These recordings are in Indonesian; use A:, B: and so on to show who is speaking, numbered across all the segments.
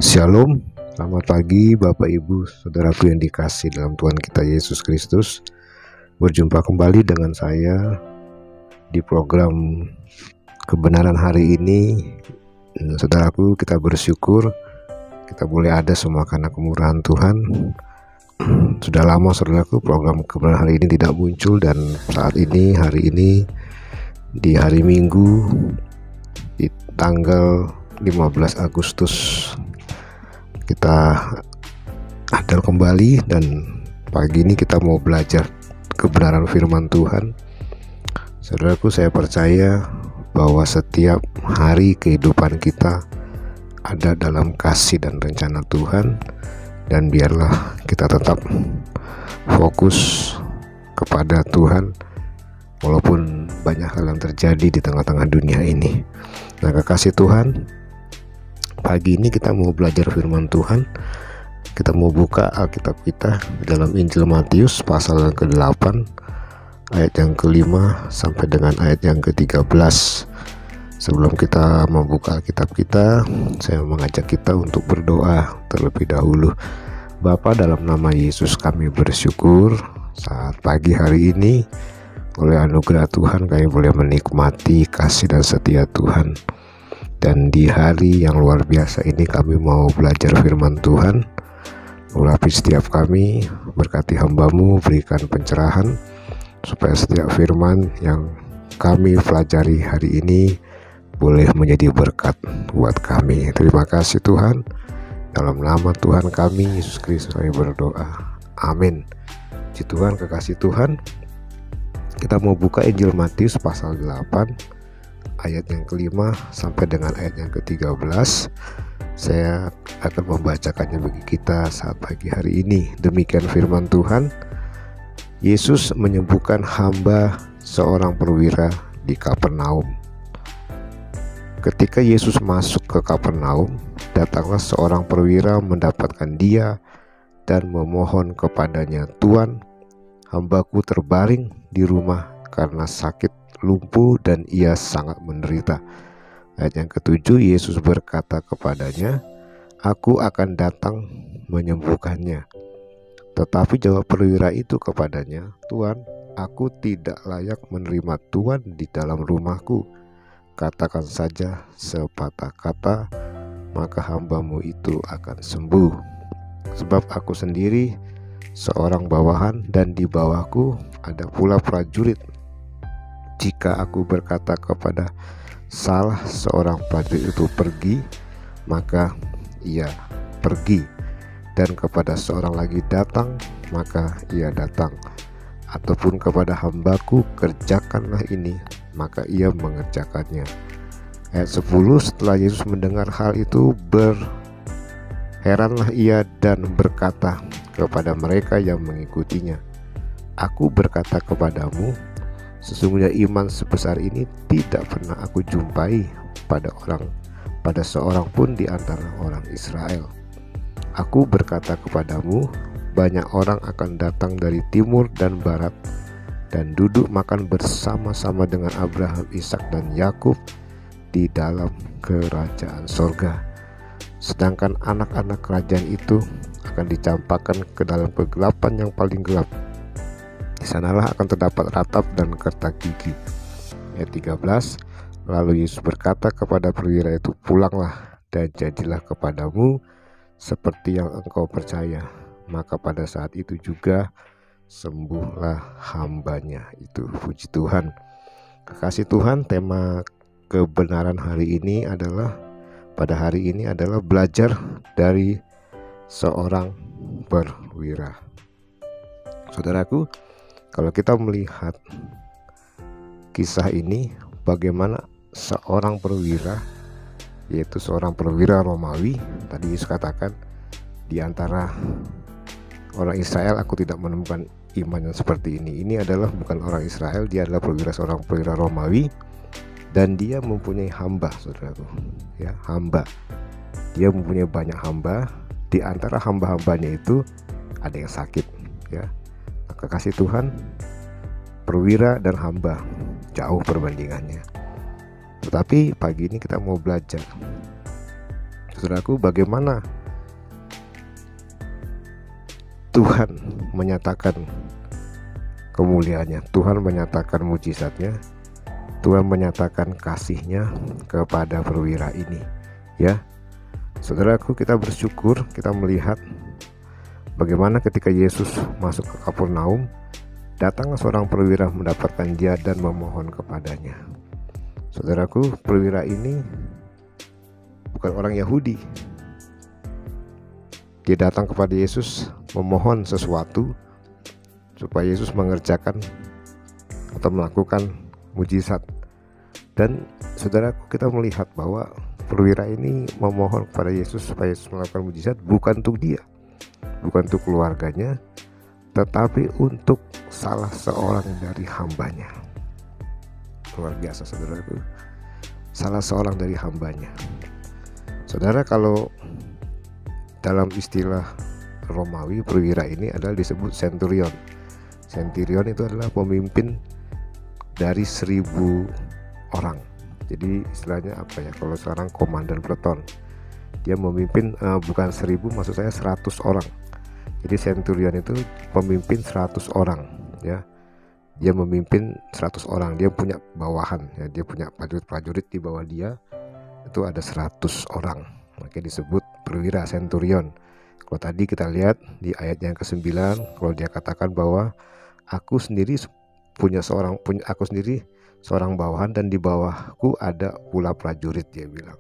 A: Shalom, selamat pagi Bapak Ibu Saudaraku yang dikasih dalam Tuhan kita Yesus Kristus. Berjumpa kembali dengan saya di program kebenaran hari ini. Saudaraku, kita bersyukur kita boleh ada semua karena kemurahan Tuhan. Sudah lama saudaraku program kebenaran hari ini tidak muncul, dan saat ini hari ini di hari Minggu di tanggal 15 Agustus kita hadir kembali, dan pagi ini kita mau belajar kebenaran firman Tuhan. Saudaraku, saya percaya bahwa setiap hari kehidupan kita ada dalam kasih dan rencana Tuhan, dan biarlah kita tetap fokus kepada Tuhan walaupun banyak hal yang terjadi di tengah-tengah dunia ini. Nah, kekasih Tuhan, pagi ini kita mau belajar firman Tuhan. Kita mau buka Alkitab kita dalam Injil Matius pasal yang ke-8 ayat yang ke-5 sampai dengan ayat yang ke-13. Sebelum kita membuka Alkitab kita, saya mengajak kita untuk berdoa terlebih dahulu. Bapa, dalam nama Yesus kami bersyukur saat pagi hari ini oleh anugerah Tuhan kami boleh menikmati kasih dan setia Tuhan. Dan di hari yang luar biasa ini kami mau belajar firman Tuhan. Urapi setiap kami, berkati hamba-Mu, berikan pencerahan supaya setiap firman yang kami pelajari hari ini boleh menjadi berkat buat kami. Terima kasih Tuhan. Dalam nama Tuhan kami Yesus Kristus kami berdoa. Amin. Puji Tuhan, kekasih Tuhan. Kita mau buka Injil Matius pasal 8 ayat yang ke-5 sampai dengan ayat yang ke-13. Saya akan membacakannya bagi kita saat pagi hari ini. Demikian firman Tuhan. Yesus menyembuhkan hamba seorang perwira di Kapernaum. Ketika Yesus masuk ke Kapernaum, datanglah seorang perwira mendapatkan dia dan memohon kepadanya, "Tuan, hambaku terbaring di rumah karena sakit lumpuh dan ia sangat menderita." Ayat yang ke-7, Yesus berkata kepadanya, "Aku akan datang menyembuhkannya." Tetapi jawab perwira itu kepadanya, "Tuan, aku tidak layak menerima Tuan di dalam rumahku. Katakan saja sepatah kata, maka hamba-Mu itu akan sembuh. Sebab aku sendiri seorang bawahan, dan di bawahku ada pula prajurit. Jika aku berkata kepada salah seorang prajurit itu pergi, maka ia pergi, dan kepada seorang lagi datang, maka ia datang. Ataupun kepada hambaku, kerjakanlah ini, maka ia mengerjakannya." Ayat 10, setelah Yesus mendengar hal itu, berheranlah ia dan berkata kepada mereka yang mengikutinya, "Aku berkata kepadamu, sesungguhnya iman sebesar ini tidak pernah aku jumpai pada seorang pun di antara orang Israel. Aku berkata kepadamu, banyak orang akan datang dari timur dan barat dan duduk makan bersama-sama dengan Abraham, Ishak dan Yakub di dalam kerajaan sorga. Sedangkan anak-anak kerajaan itu akan dicampakkan ke dalam kegelapan yang paling gelap. Di sanalah akan terdapat ratap dan kertak gigi." Ayat 13, lalu Yesus berkata kepada perwira itu, "Pulanglah dan jadilah kepadamu seperti yang engkau percaya." Maka pada saat itu juga sembuhlah hambanya itu. Puji Tuhan. Kekasih Tuhan, tema kebenaran hari ini adalah belajar dari seorang perwira. Saudaraku, kalau kita melihat kisah ini, bagaimana seorang perwira, yaitu seorang perwira Romawi, tadi Yesus katakan, di antara orang Israel aku tidak menemukan iman yang seperti ini. Ini adalah bukan orang Israel, dia adalah seorang perwira Romawi, dan dia mempunyai hamba, saudaraku. Ya, hamba. Dia mempunyai banyak hamba. Di antara hamba-hambanya itu ada yang sakit, ya. Kekasih Tuhan, perwira dan hamba jauh perbandingannya. Tetapi pagi ini kita mau belajar Saudaraku, bagaimana Tuhan menyatakan kemuliaannya, Tuhan menyatakan mujizatnya, Tuhan menyatakan kasihnya kepada perwira ini, ya. Saudaraku, kita bersyukur, kita melihat bagaimana ketika Yesus masuk ke Kapernaum, datanglah seorang perwira mendapatkan dia dan memohon kepadanya. Saudaraku, perwira ini bukan orang Yahudi. Dia datang kepada Yesus memohon sesuatu supaya Yesus mengerjakan atau melakukan mujizat. Dan saudaraku, kita melihat bahwa perwira ini memohon kepada Yesus supaya Yesus melakukan mujizat bukan untuk dia, bukan untuk keluarganya, tetapi untuk salah seorang dari hambanya. Luar biasa, saudaraku, salah seorang dari hambanya. Saudara, kalau dalam istilah Romawi, perwira ini adalah disebut centurion. Centurion itu adalah pemimpin dari 1000 orang. Jadi istilahnya apa ya, kalau sekarang komandan peleton, dia memimpin bukan 1000, maksud saya 100 orang. Jadi centurion itu pemimpin 100 orang, ya. Dia memimpin 100 orang, dia punya bawahan, ya. Dia punya prajurit-prajurit di bawah dia, itu ada 100 orang, makanya disebut perwira centurion. Kalau tadi kita lihat di ayat yang ke-9, kalau dia katakan bahwa aku sendiri seorang bawahan dan di bawahku ada pula prajurit, dia bilang.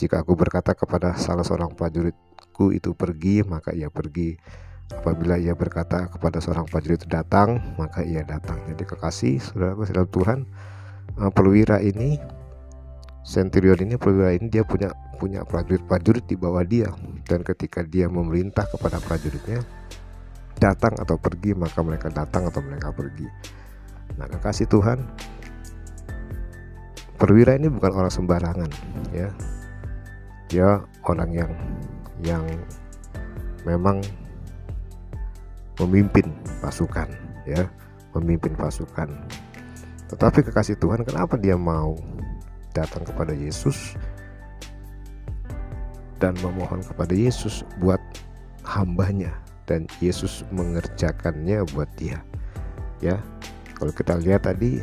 A: Jika aku berkata kepada salah seorang prajuritku itu pergi, maka ia pergi. Apabila ia berkata kepada seorang prajurit itu datang, maka ia datang. Jadi kekasih saudaraku dalam Tuhan, perwira ini, centurion ini, perwira ini dia punya prajurit-prajurit di bawah dia, dan ketika dia memerintah kepada prajuritnya datang atau pergi, maka mereka datang atau mereka pergi. Nah, kekasih Tuhan, perwira ini bukan orang sembarangan, ya. Dia orang yang memang memimpin pasukan, ya, memimpin pasukan. Tetapi kekasih Tuhan, kenapa dia mau datang kepada Yesus dan memohon kepada Yesus buat hambanya, dan Yesus mengerjakannya buat dia, ya. Kalau kita lihat tadi,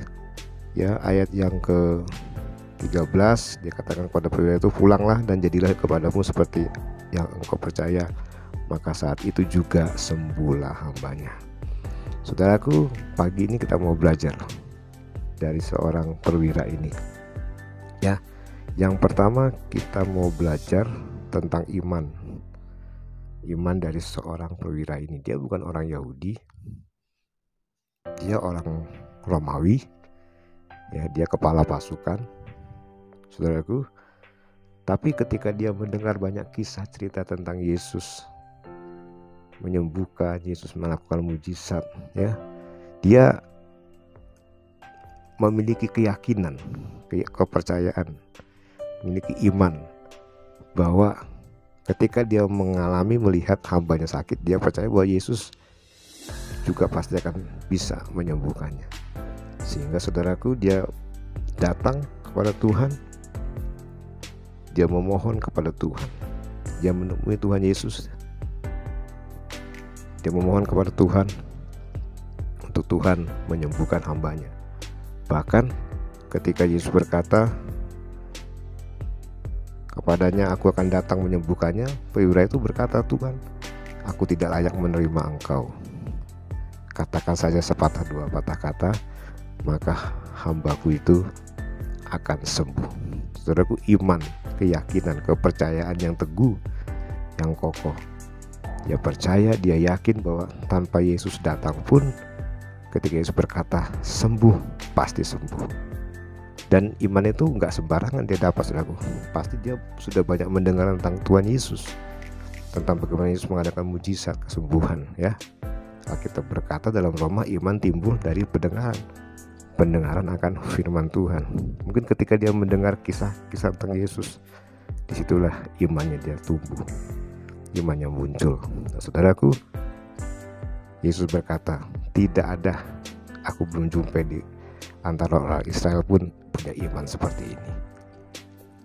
A: ya, ayat yang ke-13, dia katakan kepada perwira itu, pulanglah dan jadilah kepadamu seperti yang engkau percaya, maka saat itu juga sembuhlah hambanya. Saudaraku, pagi ini kita mau belajar dari seorang perwira ini, ya. Yang pertama, kita mau belajar tentang iman dari seorang perwira ini. Dia bukan orang Yahudi, dia orang Romawi, ya, dia kepala pasukan, saudaraku. Tapi ketika dia mendengar banyak kisah cerita tentang Yesus menyembuhkan, Yesus melakukan mujizat, ya, dia memiliki keyakinan, kepercayaan, memiliki iman bahwa ketika dia melihat hambanya sakit, dia percaya bahwa Yesus juga pasti akan bisa menyembuhkannya. Sehingga saudaraku, dia datang kepada Tuhan, dia memohon kepada Tuhan, dia menemui Tuhan Yesus, dia memohon kepada Tuhan untuk Tuhan menyembuhkan hambanya. Bahkan ketika Yesus berkata kepadanya, aku akan datang menyembuhkannya, perwira itu berkata, Tuhan, aku tidak layak menerima engkau, katakan saja sepatah dua patah kata, maka hambaku itu akan sembuh. Saudaraku, iman, keyakinan, kepercayaan yang teguh, yang kokoh. Dia percaya, dia yakin bahwa tanpa Yesus datang pun, ketika Yesus berkata sembuh, pasti sembuh. Dan iman itu nggak sembarangan dia dapat, saudaraku. Pasti dia sudah banyak mendengar tentang Tuhan Yesus, tentang bagaimana Yesus mengadakan mujizat kesembuhan, ya. Alkitab berkata dalam Roma, iman timbul dari pendengaran akan firman Tuhan. Mungkin ketika dia mendengar kisah-kisah tentang Yesus, disitulah imannya dia tumbuh, imannya muncul. Nah, saudaraku, Yesus berkata, tidak ada, aku belum jumpa di antara orang Israel pun punya iman seperti ini.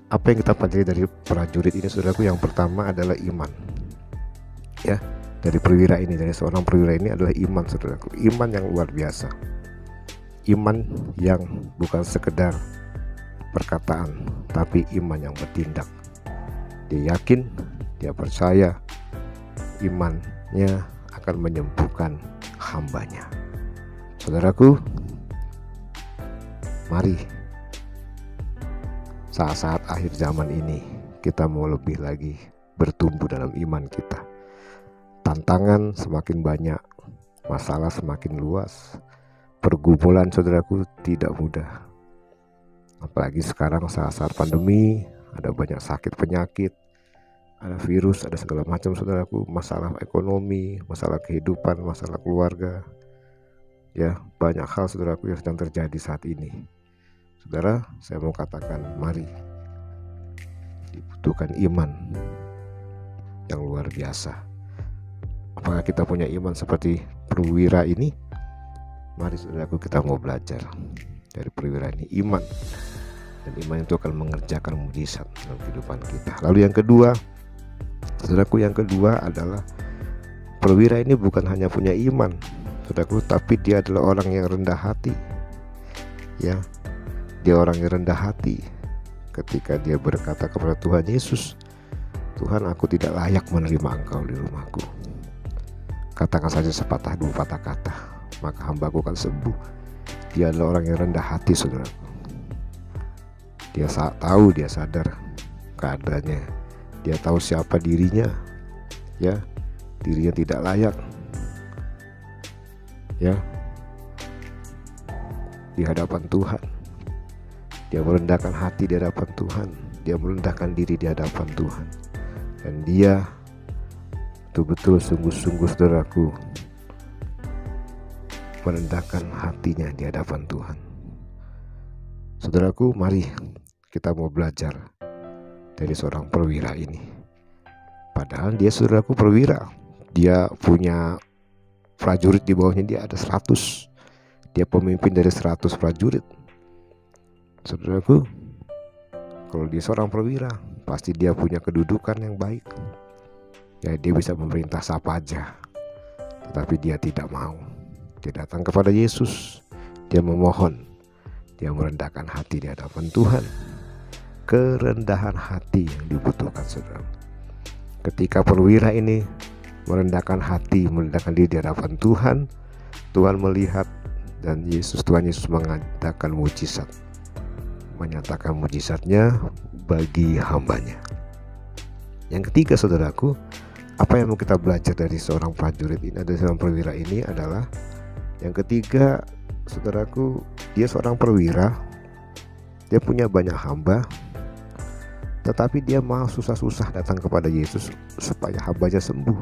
A: Apa yang kita pelajari dari prajurit ini, saudaraku, yang pertama adalah iman. Ya, dari perwira ini, dari seorang perwira ini adalah iman, saudaraku. Iman yang luar biasa. Iman yang bukan sekedar perkataan, tapi iman yang bertindak. Dia yakin, dia percaya imannya akan menyembuhkan hambanya. Saudaraku, mari saat-saat akhir zaman ini kita mau lebih lagi bertumbuh dalam iman kita. Tantangan semakin banyak, masalah semakin luas, pergumulan, saudaraku, tidak mudah. Apalagi sekarang saat-saat pandemi, ada banyak sakit penyakit, ada virus, ada segala macam, saudaraku, masalah ekonomi, masalah kehidupan, masalah keluarga. Ya, banyak hal, saudaraku, yang sedang terjadi saat ini. Saudara, saya mau katakan, mari, dibutuhkan iman yang luar biasa. Apakah kita punya iman seperti perwira ini? Mari, saudaraku, kita mau belajar dari perwira ini, iman. Dan iman itu akan mengerjakan mujizat dalam kehidupan kita. Lalu yang kedua, saudaraku, yang kedua adalah perwira ini bukan hanya punya iman, saudaraku, tapi dia adalah orang yang rendah hati. Ya, dia orang yang rendah hati ketika dia berkata kepada Tuhan Yesus, Tuhan, aku tidak layak menerima Engkau di rumahku. Katakan saja sepatah dua patah kata, maka hambaku akan sembuh. Dia adalah orang yang rendah hati, saudaraku. Dia tahu, dia sadar keadaannya. Dia tahu siapa dirinya, ya, dirinya tidak layak, ya, di hadapan Tuhan. Dia merendahkan hati di hadapan Tuhan. Dia merendahkan diri di hadapan Tuhan. Dan dia betul-betul sungguh-sungguh, saudaraku, merendahkan hatinya di hadapan Tuhan. Saudaraku, mari kita mau belajar dari seorang perwira ini. Padahal dia, saudaraku, perwira. Dia punya prajurit di bawahnya, dia ada 100. Dia pemimpin dari 100 prajurit. Saudaraku, kalau dia seorang perwira, pasti dia punya kedudukan yang baik. Ya, dia bisa memerintah siapa aja. Tetapi dia tidak mau. Dia datang kepada Yesus. Dia memohon. Dia merendahkan hati di hadapan Tuhan. Kerendahan hati yang dibutuhkan, saudara. Ketika perwira ini merendahkan hati, merendahkan diri di hadapan Tuhan, Tuhan melihat, dan Tuhan Yesus mengadakan mujizat, menyatakan mujizatnya bagi hambanya. Yang ketiga, saudaraku, apa yang mau kita belajar dari seorang prajurit ini, dari seorang perwira ini adalah, yang ketiga, saudaraku, dia seorang perwira, dia punya banyak hamba, tetapi dia mau susah-susah datang kepada Yesus supaya hambanya sembuh.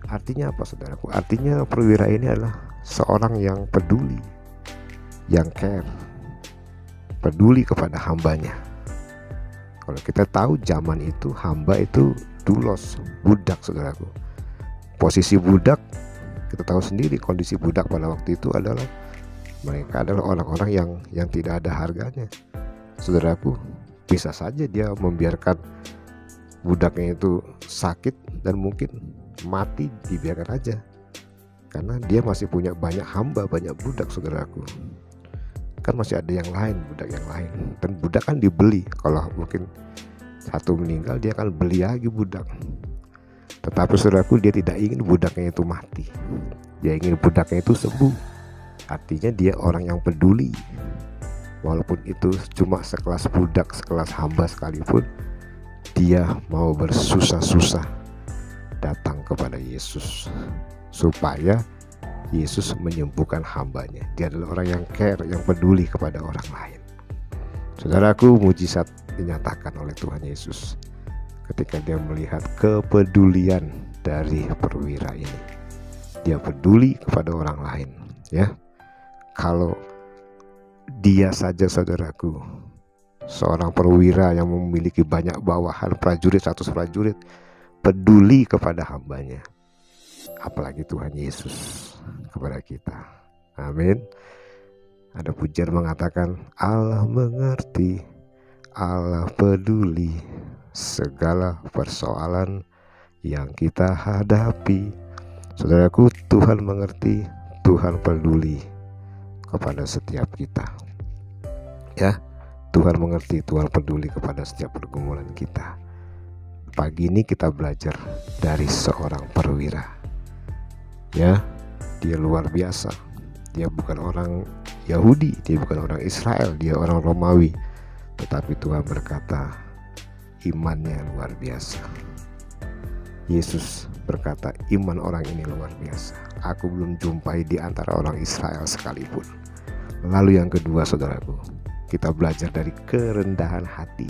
A: Artinya apa, saudaraku? Artinya perwira ini adalah seorang yang peduli, yang care, peduli kepada hambanya. Kalau kita tahu zaman itu, hamba itu doulos, budak, saudaraku. Posisi budak, kita tahu sendiri kondisi budak pada waktu itu adalah mereka adalah orang-orang yang tidak ada harganya. Saudaraku, bisa saja dia membiarkan budaknya itu sakit dan mungkin mati, dibiarkan aja, karena dia masih punya banyak hamba, banyak budak, saudaraku. Kan masih ada yang lain, budak yang lain, dan budak kan dibeli. Kalau mungkin satu meninggal, dia akan beli lagi budak. Tetapi, saudaraku, dia tidak ingin budaknya itu mati, dia ingin budaknya itu sembuh. Artinya dia orang yang peduli. Walaupun itu cuma sekelas budak, sekelas hamba sekalipun, dia mau bersusah-susah datang kepada Yesus supaya Yesus menyembuhkan hambanya. Dia adalah orang yang care, yang peduli kepada orang lain. Saudaraku, mujizat dinyatakan oleh Tuhan Yesus ketika dia melihat kepedulian dari perwira ini. Dia peduli kepada orang lain, ya. Kalau dia saja, saudaraku, seorang perwira yang memiliki banyak bawahan prajurit, 100 prajurit, peduli kepada hambanya, apalagi Tuhan Yesus kepada kita. Amin. Ada pujian mengatakan, Allah mengerti Allah peduli segala persoalan yang kita hadapi. Saudaraku, Tuhan mengerti, Tuhan peduli kepada setiap kita. Ya, Tuhan mengerti, Tuhan peduli kepada setiap pergumulan kita. Pagi ini kita belajar dari seorang perwira. Ya, dia luar biasa. Dia bukan orang Yahudi, dia bukan orang Israel, dia orang Romawi. Tetapi Tuhan berkata, imannya luar biasa. Yesus berkata, iman orang ini luar biasa. Aku belum jumpai di antara orang Israel sekalipun. Lalu yang kedua, saudaraku, kita belajar dari kerendahan hati.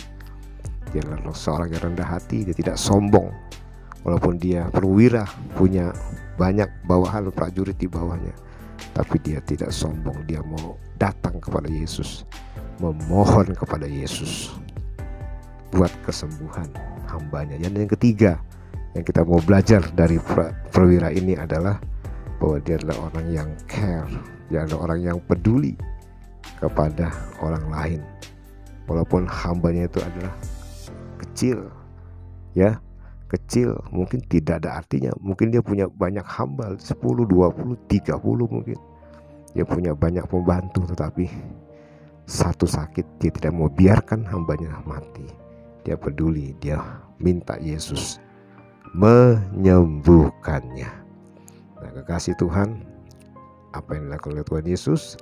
A: Dia adalah seorang yang rendah hati, dia tidak sombong. Walaupun dia perwira, punya banyak bawahan prajurit di bawahnya, tapi dia tidak sombong. Dia mau datang kepada Yesus, memohon kepada Yesus buat kesembuhan hambanya. Dan yang ketiga yang kita mau belajar dari perwira ini adalah bahwa dia adalah orang yang care, dia adalah orang yang peduli kepada orang lain. Walaupun hambanya itu adalah kecil, ya, kecil, mungkin tidak ada artinya. Mungkin dia punya banyak hamba, 10, 20, 30 mungkin. Dia punya banyak pembantu, tetapi satu sakit dia tidak mau biarkan hambanya mati. Dia peduli, dia minta Yesus menyembuhkannya. Nah, kekasih Tuhan, apa yang dilakukan oleh Tuhan Yesus,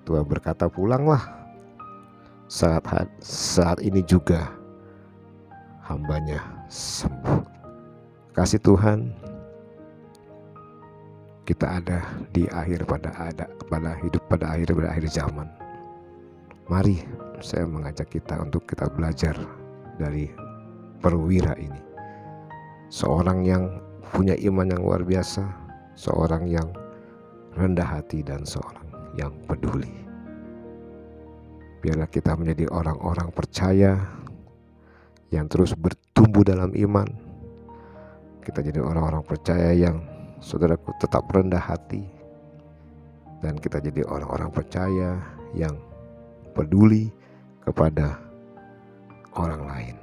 A: Tuhan berkata, pulanglah. Saat ini juga hambanya sembuh. Kasih Tuhan, kita ada di akhir pada akhir zaman. Mari saya mengajak kita untuk kita belajar dari perwira ini. Seorang yang punya iman yang luar biasa, seorang yang rendah hati, dan seorang yang peduli. Biarlah kita menjadi orang-orang percaya yang terus bertumbuh dalam iman. Kita jadi orang-orang percaya yang, saudaraku, tetap rendah hati. Dan kita jadi orang-orang percaya yang peduli kepada orang lain.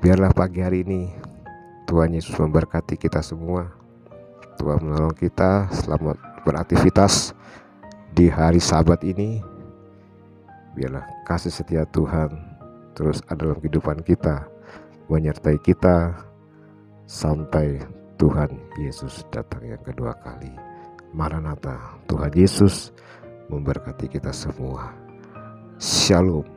A: Biarlah pagi hari ini Tuhan Yesus memberkati kita semua. Tuhan menolong kita. Selamat beraktivitas di hari Sabat ini. Biarlah kasih setia Tuhan terus ada dalam kehidupan kita, menyertai kita sampai Tuhan Yesus datang yang kedua kali. Maranatha, Tuhan Yesus memberkati kita semua. Shalom.